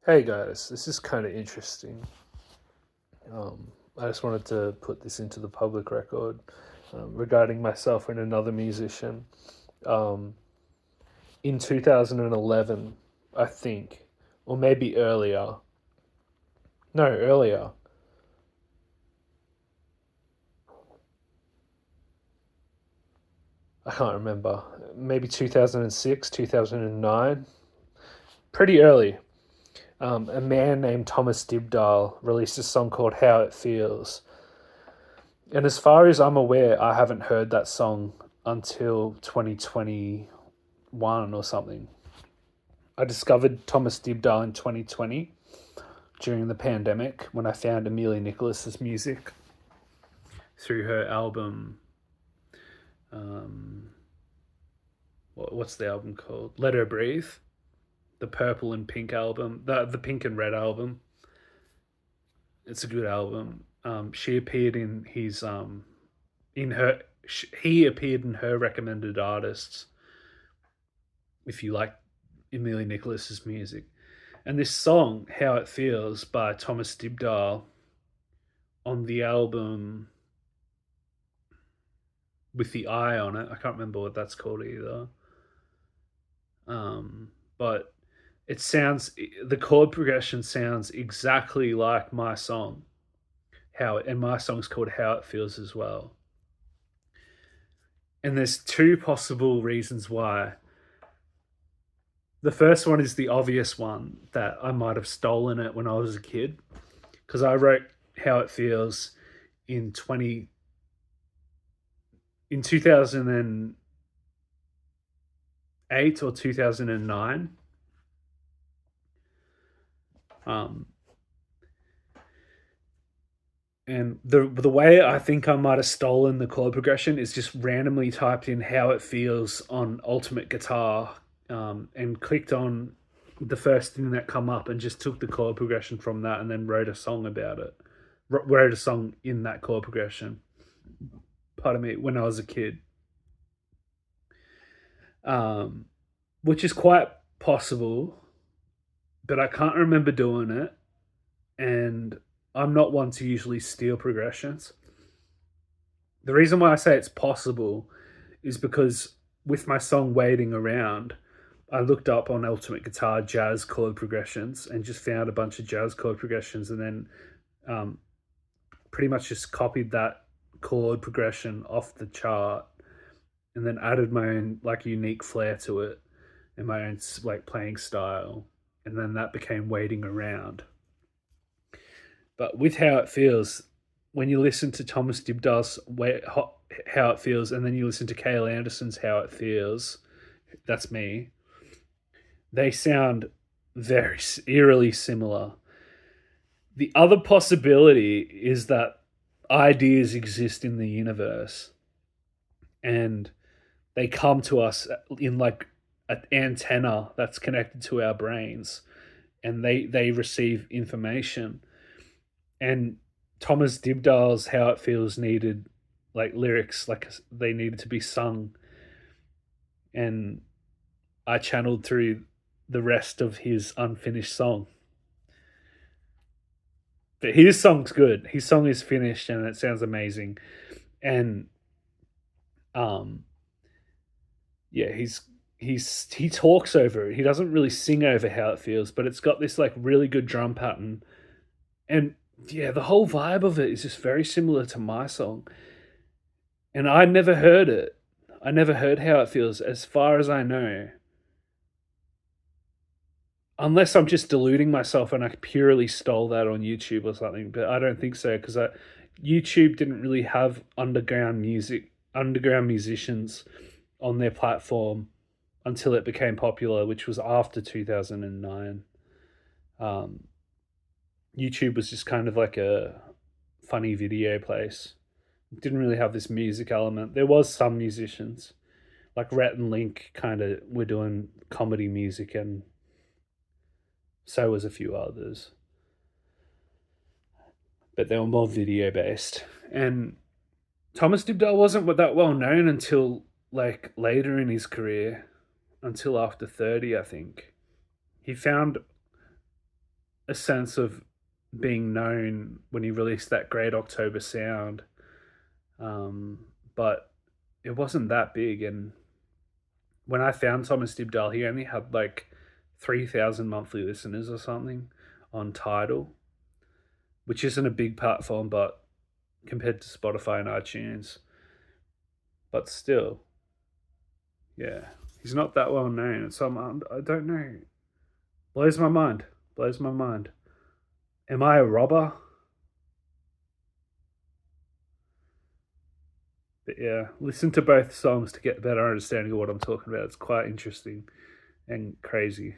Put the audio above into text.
Hey guys, this is kind of interesting. I just wanted to put this into the public record regarding myself and another musician. Um, in 2011, I think, or maybe earlier. No, earlier. I can't remember. Maybe 2006, 2009. Pretty early. A man named Thomas Dybdahl released a song called How It Feels. And as far as I'm aware, I haven't heard that song until 2021 or something. I discovered Thomas Dybdahl in 2020 during the pandemic when I found Amelia Nicholas's music through her album. Um, what's the album called? Let Her Breathe, the purple and pink album, the pink and red album. It's a good album. She appeared in his in her he appeared in her recommended artists if you like Amelia Nicholas's music. And this song, How It Feels by Thomas Dybdahl on the album with the eye on it. I can't remember what that's called either. But it sounds the chord progression sounds exactly like my song. And my song's called How It Feels as well. And there's two possible reasons why. The first one is the obvious one that I might have stolen it when I was a kid because I wrote How It Feels in 2008 or 2009. And the way I think I might have stolen the chord progression is just randomly typed in How It Feels on Ultimate Guitar, and clicked on the first thing that come up and just took the chord progression from that and then wrote a song about it. Wrote a song in that chord progression. Pardon me, when I was a kid. Which is quite possible, but I can't remember doing it. And I'm not one to usually steal progressions. The reason why I say it's possible is because with my song Waiting Around, I looked up on Ultimate Guitar jazz chord progressions and just found a bunch of jazz chord progressions and then pretty much just copied that chord progression off the chart and then added my own like unique flair to it and my own like playing style. And then that became Waiting Around. But with How It Feels, when you listen to Thomas Dybdahl's How It Feels, and then you listen to Cale Anderson's How It Feels, that's me. They sound very eerily similar. The other possibility is that ideas exist in the universe, and they come to us in like an antenna that's connected to our brains, and they receive information. And Thomas Dybdahl's How It Feels needed like lyrics, like they needed to be sung. And I channeled through the rest of his unfinished song. But his song's good. His song is finished and it sounds amazing. And um yeah, he talks over it. He doesn't really sing over How It Feels, but it's got this like really good drum pattern. And yeah, the whole vibe of it is just very similar to my song. And I never heard it. I never heard How It Feels, as far as I know. Unless I'm just deluding myself and I purely stole that on YouTube or something, but I don't think so because YouTube didn't really have underground musicians on their platform until it became popular, which was after 2009. YouTube was just kind of like a funny video place. It didn't really have this music element. There was some musicians, like Rhett and Link, kind of were doing comedy music, and so was a few others. But they were more video based. And Thomas Dybdahl wasn't that well known until like later in his career, until after 30, I think. He found a sense of being known when he released that Great October Sound, but it wasn't that big. And when I found Thomas Dybdahl, he only had like 3,000 monthly listeners or something on Tidal, which isn't a big platform, but compared to Spotify and iTunes, but still, yeah, he's not that well known. So I don't know. Blows my mind. Blows my mind. Am I a robber? But yeah, listen to both songs to get a better understanding of what I'm talking about. It's quite interesting and crazy.